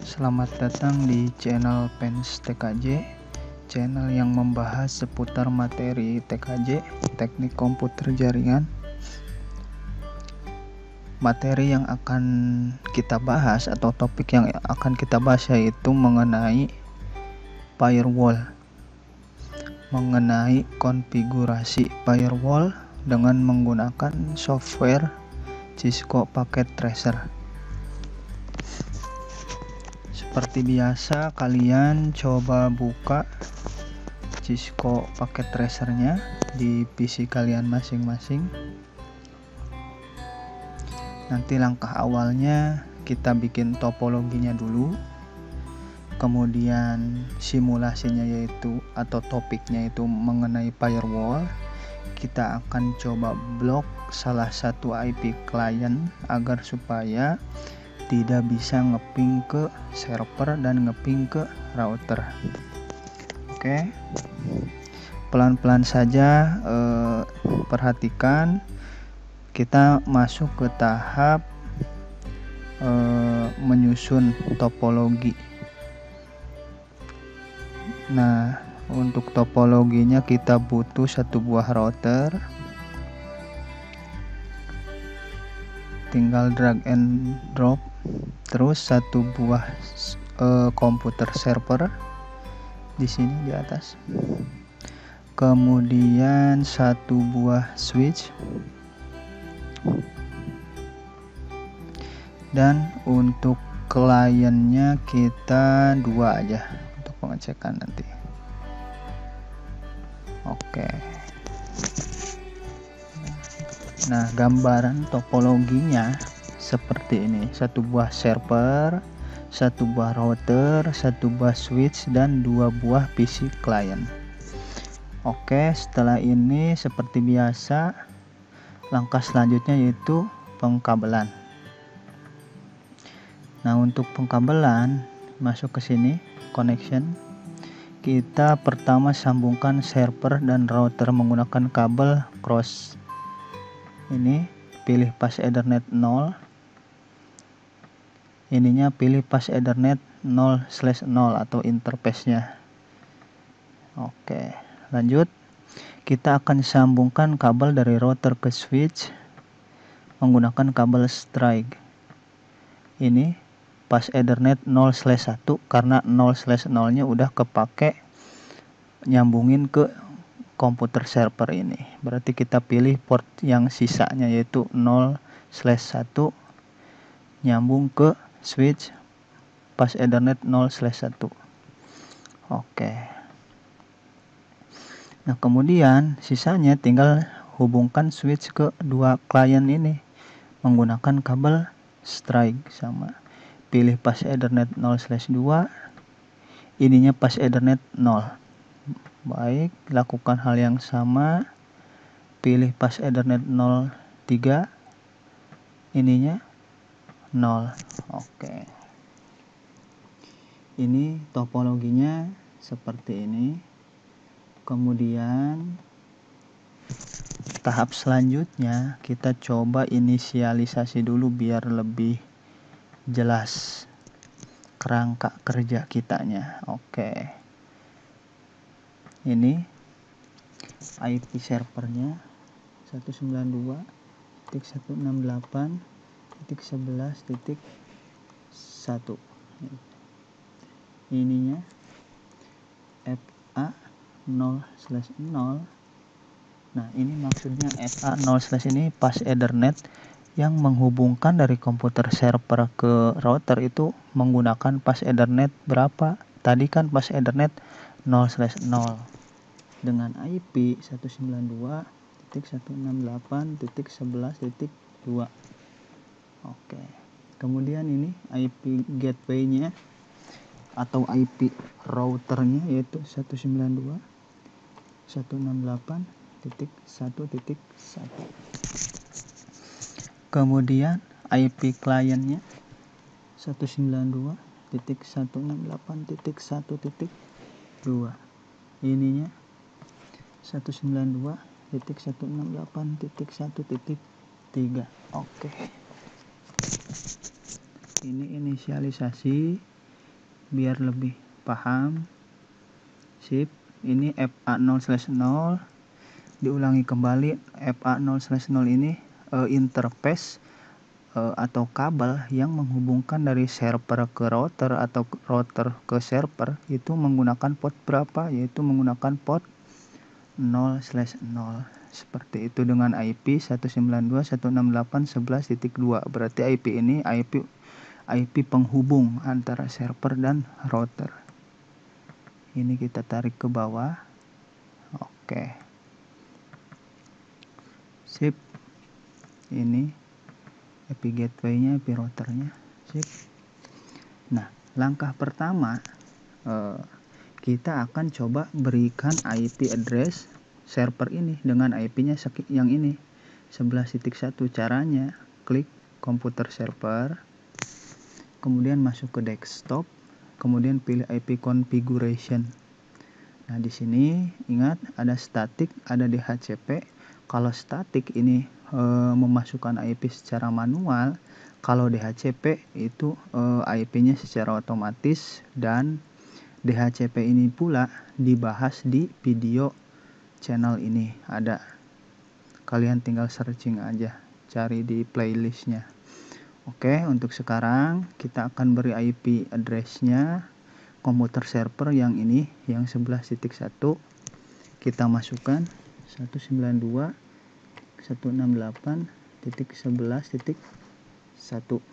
Selamat datang di channel Pens TKJ, channel yang membahas seputar materi TKJ, teknik komputer jaringan. Materi yang akan kita bahas atau topik yang akan kita bahas yaitu mengenai firewall, mengenai konfigurasi firewall dengan menggunakan software Cisco Packet Tracer. Seperti biasa, kalian coba buka Cisco Packet Tracer-nya di PC kalian masing-masing. Nanti langkah awalnya kita bikin topologinya dulu, kemudian simulasinya yaitu atau topiknya itu mengenai firewall. Kita akan coba blok salah satu IP client agar supaya tidak bisa ngeping ke server dan ngeping ke router. Oke, pelan-pelan saja, perhatikan. Kita masuk ke tahap menyusun topologi. Nah, untuk topologinya kita butuh satu buah router. Tinggal drag and drop, terus satu buah komputer server di sini di atas, kemudian satu buah switch, dan untuk kliennya kita dua aja untuk pengecekan nanti. Oke. Nah, gambaran topologinya seperti ini: satu buah server, satu buah router, satu buah switch, dan dua buah PC client. Oke, setelah ini seperti biasa, langkah selanjutnya yaitu pengkabelan. Nah, untuk pengkabelan, masuk ke sini, connection. Kita pertama sambungkan server dan router menggunakan kabel cross. Ini pilih pas Ethernet 0, ininya pilih pas Ethernet 0/0 atau interface-nya. Oke, lanjut. Kita akan sambungkan kabel dari router ke switch menggunakan kabel strike. Ini pas Ethernet 0/1 karena 0/0-nya udah kepake nyambungin ke komputer server ini. Berarti kita pilih port yang sisanya yaitu 0/1 nyambung ke switch pas Ethernet 0/1. Oke. Nah, kemudian sisanya tinggal hubungkan switch ke dua klien ini menggunakan kabel strike sama. Pilih pas Ethernet 0/2, ininya pas Ethernet 0. Baik, lakukan hal yang sama. Pilih pas Ethernet 0/3, ininya 0. Oke. Ini topologinya seperti ini. Kemudian tahap selanjutnya kita coba inisialisasi dulu biar lebih jelas kerangka kerja kitanya. Oke. Ini IP servernya 192.168.11.1. Ininya FA 0/0. Nah, ini maksudnya FA 0/ ini pas Ethernet yang menghubungkan dari komputer server ke router itu menggunakan pas Ethernet berapa? Tadi kan pas Ethernet 0/0 dengan IP 192.168.11.2. Oke. Kemudian ini IP gateway-nya atau IP routernya yaitu 192.168.1.1. Kemudian IP kliennya 192.168.1.2. Ininya 192.168.1.3. Oke. Ini inisialisasi biar lebih paham. Sip, ini FA0/0, diulangi kembali. FA0/0 ini interface atau kabel yang menghubungkan dari server ke router atau router ke server itu menggunakan port berapa, yaitu menggunakan port 0/0. Seperti itu dengan IP 192.168.11.2. Berarti IP ini IP penghubung antara server dan router. Ini kita tarik ke bawah. Oke. Sip. Ini IP gateway-nya, IP routernya. Sip. Nah, langkah pertama kita akan coba berikan IP address server ini dengan IP-nya yang ini 11.1. Caranya klik komputer server, kemudian masuk ke desktop, kemudian pilih IP configuration. Nah, di sini ingat ada static, ada DHCP. Kalau static ini memasukkan IP secara manual, kalau DHCP itu IP-nya secara otomatis, dan DHCP ini pula dibahas di video channel ini ada. Kalian tinggal searching aja, cari di playlistnya. Oke, untuk sekarang kita akan beri IP address-nya komputer server yang ini, yang 11.1. Kita masukkan 192.168.11.1.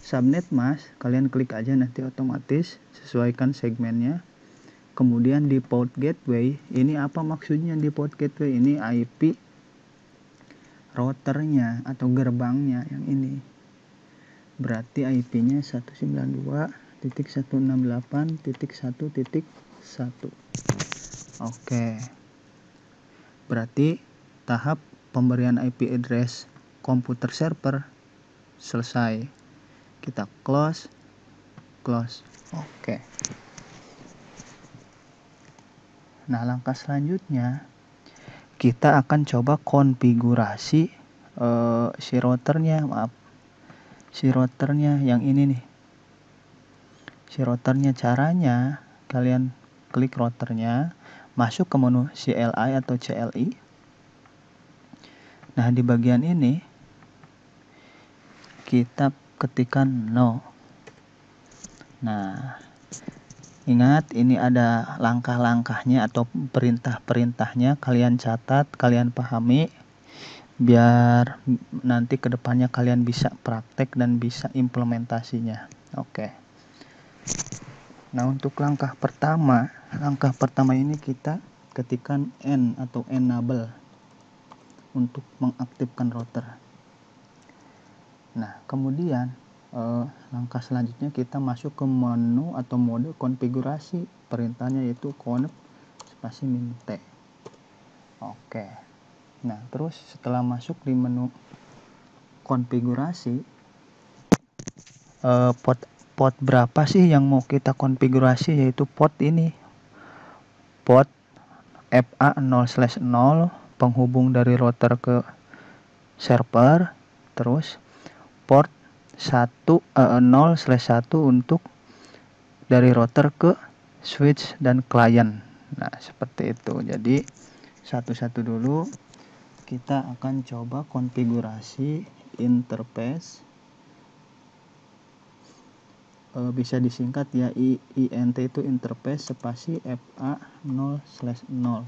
Subnet mask kalian klik aja, nanti otomatis sesuaikan segmennya. Kemudian di port gateway, ini apa maksudnya di port gateway? Ini IP routernya atau gerbangnya yang ini. Berarti IP-nya 192.168.1.1. Oke. Berarti tahap pemberian IP address komputer server selesai. Kita close. Oke. Nah, langkah selanjutnya kita akan coba konfigurasi si routernya, yang ini nih. Si routernya, caranya kalian klik routernya, masuk ke menu CLI atau CLI. Nah, di bagian ini kita ketikkan no. Nah, ingat ini ada langkah-langkahnya atau perintah-perintahnya, kalian catat, kalian pahami biar nanti kedepannya kalian bisa praktek dan bisa implementasinya. Oke. Nah, untuk langkah pertama ini kita ketikkan N atau enable untuk mengaktifkan router. Nah, kemudian langkah selanjutnya kita masuk ke menu atau mode konfigurasi. Perintahnya yaitu conf -t. Oke. Nah, terus setelah masuk di menu konfigurasi, port berapa sih yang mau kita konfigurasi, yaitu port ini, port FA0/0 penghubung dari router ke server, terus port 0/1 untuk dari router ke switch dan client. Nah, seperti itu. Jadi satu-satu dulu kita akan coba konfigurasi interface, bisa disingkat ya INT, itu interface spasi FA0/0.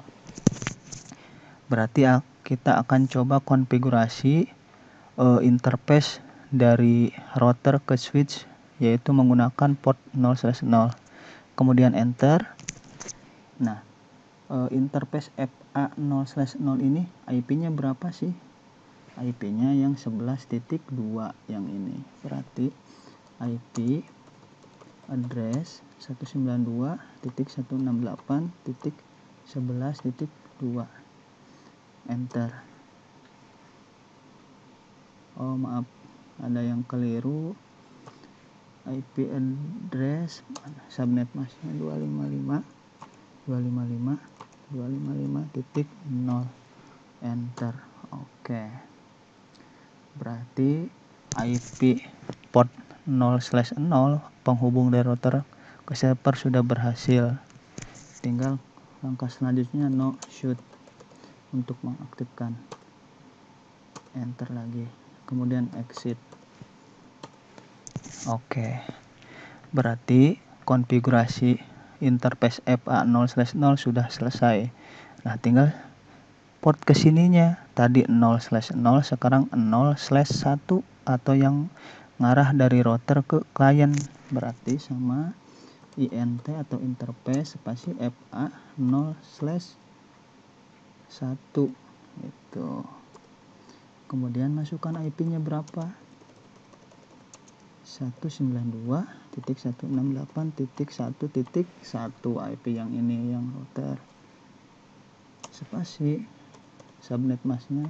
Berarti kita akan coba konfigurasi interface dari router ke switch, yaitu menggunakan port 0/0. Kemudian enter. Nah, interface FA0/0 ini IP-nya berapa sih? IP-nya yang 11.2 yang ini. Berarti IP address 192.168.11.2. Enter. Oh, maaf, ada yang keliru. IP address subnet masknya 255.255.0. Enter. Oke. Berarti IP port 0/0 penghubung dari router ke server sudah berhasil. Tinggal langkah selanjutnya no shoot untuk mengaktifkan. Enter lagi, kemudian exit. Oke, berarti konfigurasi interface FA 0/0 sudah selesai. Nah, tinggal port kesininya, tadi 0/0, sekarang 0/1 atau yang ngarah dari router ke klien, berarti sama INT atau interface spasi FA 0/1 itu. Kemudian masukkan IP-nya berapa? 192.168.1.1 IP yang ini, yang router. Spasi subnet masknya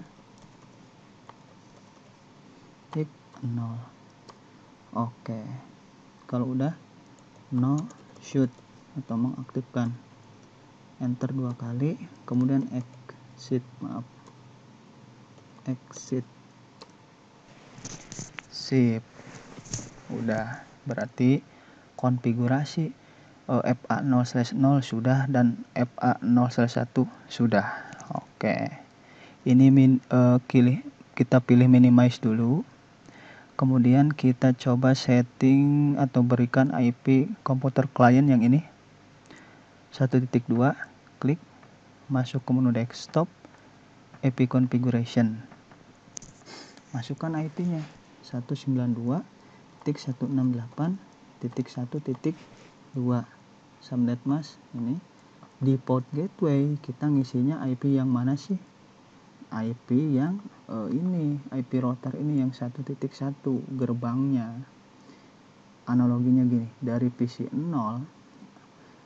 tik 0. Oke, kalau udah no shoot atau mengaktifkan, enter 2 kali, kemudian exit, exit. Sip, udah, berarti konfigurasi FA 0/0 sudah dan FA 0/1 sudah. Oke, ini kita pilih minimize dulu, kemudian kita coba setting atau berikan IP komputer klien yang ini 1.2, klik masuk ke menu desktop, IP configuration, masukkan IP-nya 192.168.1.2 subnet mask. Ini di port gateway kita ngisinya IP yang mana sih? IP yang ini, IP router ini yang 1.1 gerbangnya. Analoginya gini, dari PC 0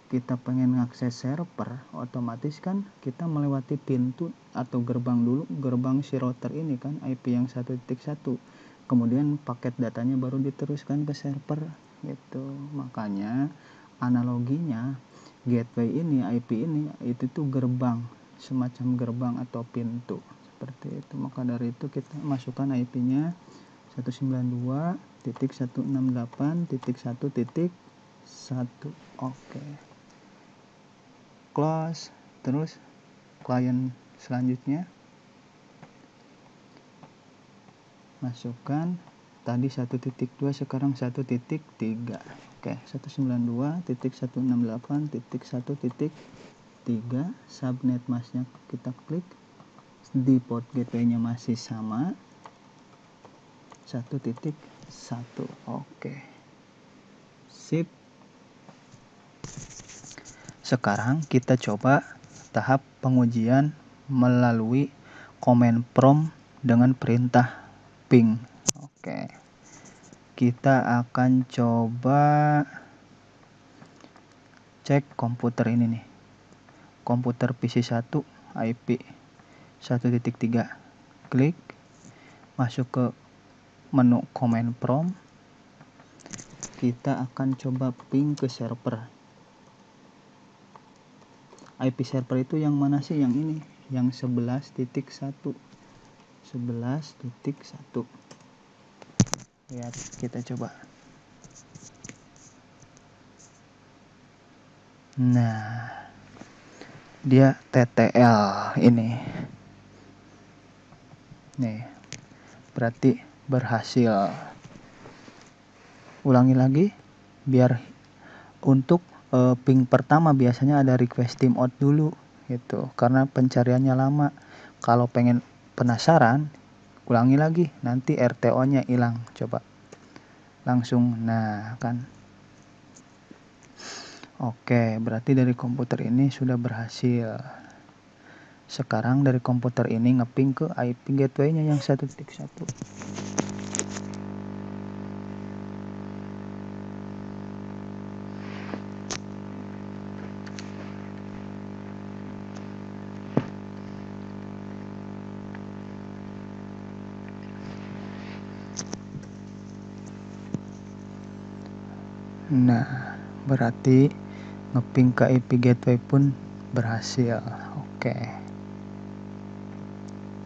kita pengen ngakses server, otomatis kan kita melewati pintu atau gerbang dulu, gerbang si router ini kan, IP yang 1.1, kemudian paket datanya baru diteruskan ke server gitu. Makanya analoginya gateway ini, IP ini, itu tuh gerbang, semacam gerbang atau pintu seperti itu. Maka dari itu kita masukkan IP-nya 192.168.1.1. Oke, close. Terus klien selanjutnya masukkan tadi 1.2, sekarang 1.3. Oke, 192.168.1.3 subnet masknya kita klik, di port gateway-nya masih sama 1.1. Oke, sip. Sekarang kita coba tahap pengujian melalui command prompt dengan perintah ping. Oke, kita akan coba cek komputer ini nih, komputer PC 1 IP 1.3. Klik masuk ke menu command prompt, kita akan coba ping ke server. IP server itu yang mana sih? Yang ini, yang 11.1. 11.1. Lihat, kita coba. Nah, dia TTL ini. Nih, berarti berhasil. Ulangi lagi, biar untuk ping pertama biasanya ada request timeout dulu gitu, karena pencariannya lama. Kalau pengen penasaran, ulangi lagi, nanti RTO-nya hilang. Coba langsung, nah kan. Oke, berarti dari komputer ini sudah berhasil. Sekarang dari komputer ini ngeping ke IP gateway-nya yang 1.1. Nah, berarti ngeping ke IP gateway pun berhasil. Oke,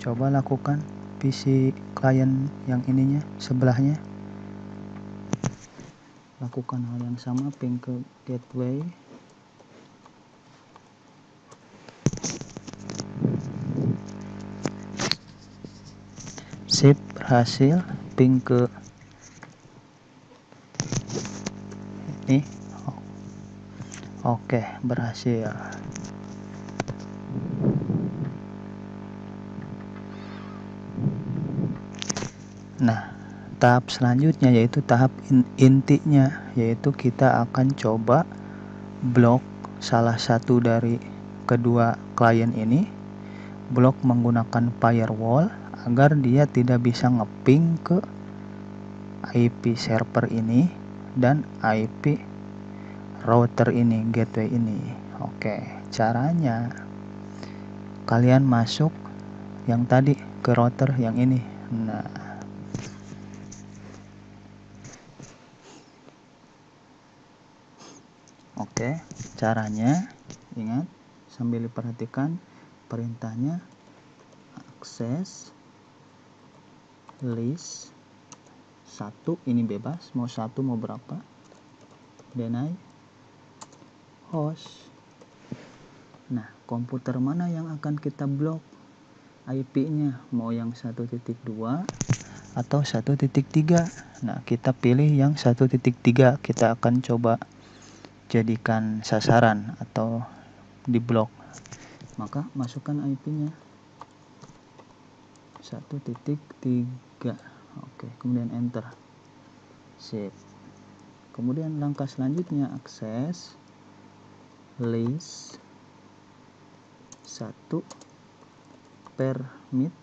coba lakukan PC klien yang ininya, sebelahnya. lakukan hal yang sama, ping ke gateway. Sip, berhasil. Ping ke ini. Oke, berhasil. Nah, tahap selanjutnya yaitu tahap intinya, yaitu kita akan coba blok salah satu dari kedua klien ini, blok menggunakan firewall agar dia tidak bisa ngeping ke IP server ini dan IP router ini, gateway ini. Oke, caranya kalian masuk yang tadi ke router yang ini. Nah, oke, caranya ingat sambil diperhatikan perintahnya, akses list 1, ini bebas, mau 1 mau berapa, deny host. Nah, komputer mana yang akan kita blok IP-nya, mau yang 1.2 atau 1.3. Nah, kita pilih yang 1.3, kita akan coba jadikan sasaran atau diblok. Maka masukkan IP-nya 1.3. Oke, kemudian enter. Sip. Kemudian langkah selanjutnya akses list 1 permit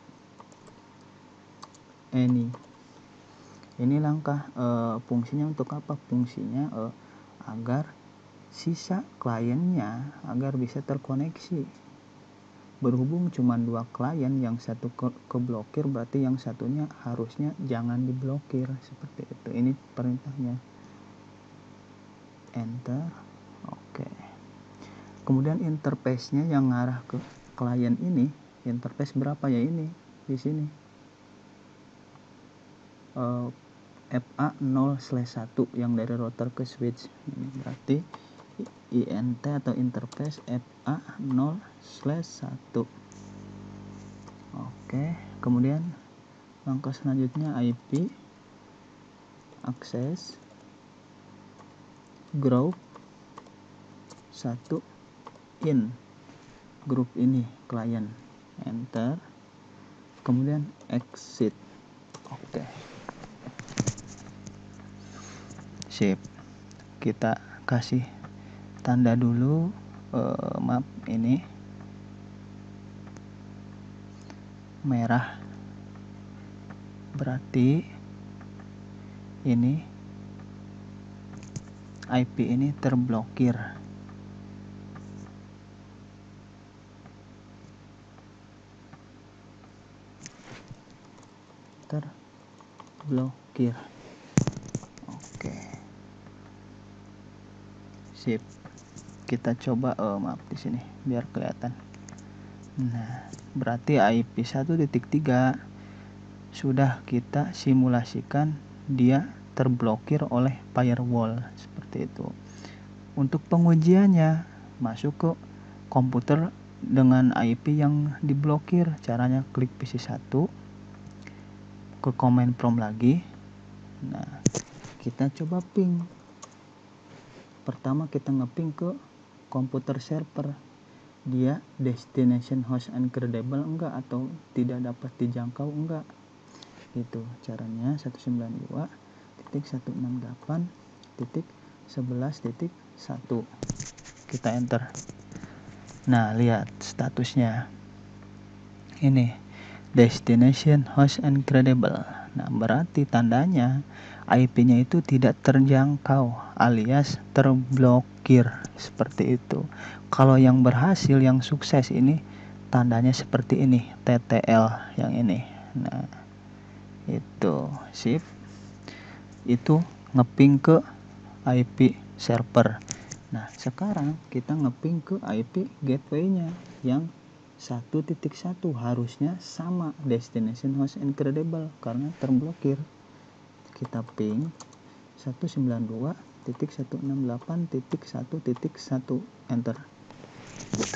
any. Ini langkah fungsinya untuk apa? Fungsinya agar sisa kliennya agar bisa terkoneksi. Berhubung cuma 2 klien, yang satu keblokir, berarti yang satunya harusnya jangan diblokir, seperti itu. Ini perintahnya. Enter. Oke. Kemudian interface-nya yang ngarah ke klien ini, interface berapa ya, ini di sini FA0/1 yang dari router ke switch. Ini berarti INT atau interface FA0/1. Oke, kemudian langkah selanjutnya IP akses group 1 in grup ini klien, enter, kemudian exit. Oke, sip. Kita kasih tanda dulu, maaf, ini merah berarti ini IP ini terblokir. Terblokir. Oke, sip. Kita coba, maaf di sini biar kelihatan. Nah, berarti IP 1.3 sudah kita simulasikan dia terblokir oleh firewall, seperti itu. Untuk pengujiannya, masuk ke komputer dengan IP yang diblokir. Caranya klik PC1, ke command prompt lagi. Nah, kita coba ping. Pertama kita ngeping ke komputer server, dia destination host uncredible enggak atau tidak dapat dijangkau enggak. Itu caranya 192.168.11.1. Kita enter. Nah, lihat statusnya ini, destination host uncredible. Nah, berarti tandanya IP-nya itu tidak terjangkau alias terblokir, seperti itu. Kalau yang berhasil, yang sukses ini tandanya seperti ini, TTL yang ini. Nah, itu sip. Itu ngeping ke IP server. Nah, sekarang kita ngeping ke IP gateway-nya yang 1.1, harusnya sama destination host uncredible karena terblokir. Kita ping 19.168.1.1 enter.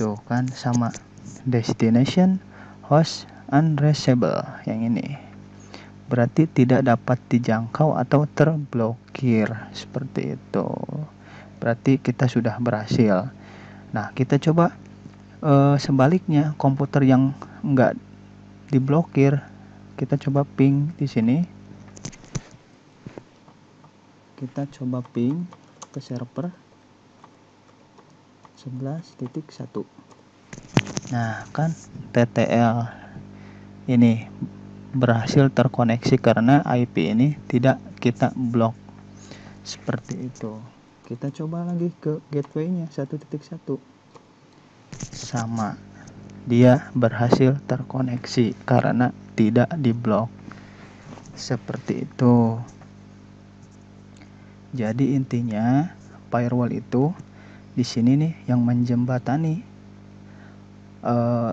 Tuh kan sama, destination host unreachable yang ini. Berarti tidak dapat dijangkau atau terblokir seperti itu. Berarti kita sudah berhasil. Nah, kita coba sebaliknya, komputer yang enggak diblokir. Kita coba ping di sini. Kita coba ping ke server 11.1. Nah, kan TTL ini berhasil terkoneksi karena IP ini tidak kita blok. Seperti itu. Kita coba lagi ke gateway-nya 1.1. Sama. Dia berhasil terkoneksi karena tidak diblok. Seperti itu. Jadi intinya firewall itu di sini nih yang menjembatani.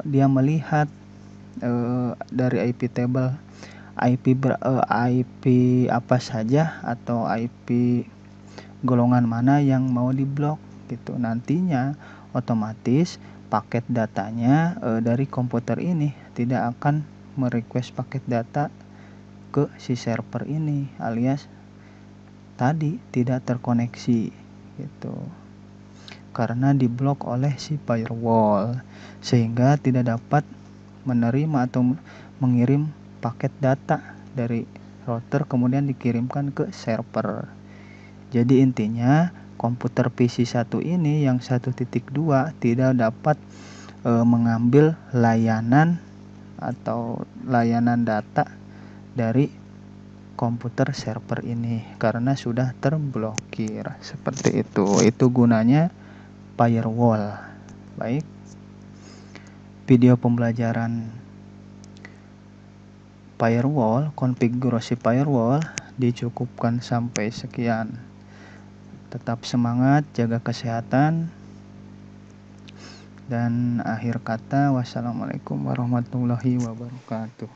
Dia melihat dari IP table IP apa saja atau IP golongan mana yang mau diblok gitu. Nantinya otomatis paket datanya dari komputer ini tidak akan merequest paket data ke si server ini, alias tadi tidak terkoneksi gitu. Karena diblok oleh si firewall, sehingga tidak dapat menerima atau mengirim paket data dari router kemudian dikirimkan ke server. Jadi intinya komputer PC 1 ini yang 1.2 tidak dapat mengambil layanan atau layanan data dari komputer server ini karena sudah terblokir. Seperti itu. Itu gunanya firewall. Baik. Video pembelajaran firewall, konfigurasi firewall dicukupkan sampai sekian. Tetap semangat, jaga kesehatan, dan akhir kata wassalamualaikum warahmatullahi wabarakatuh.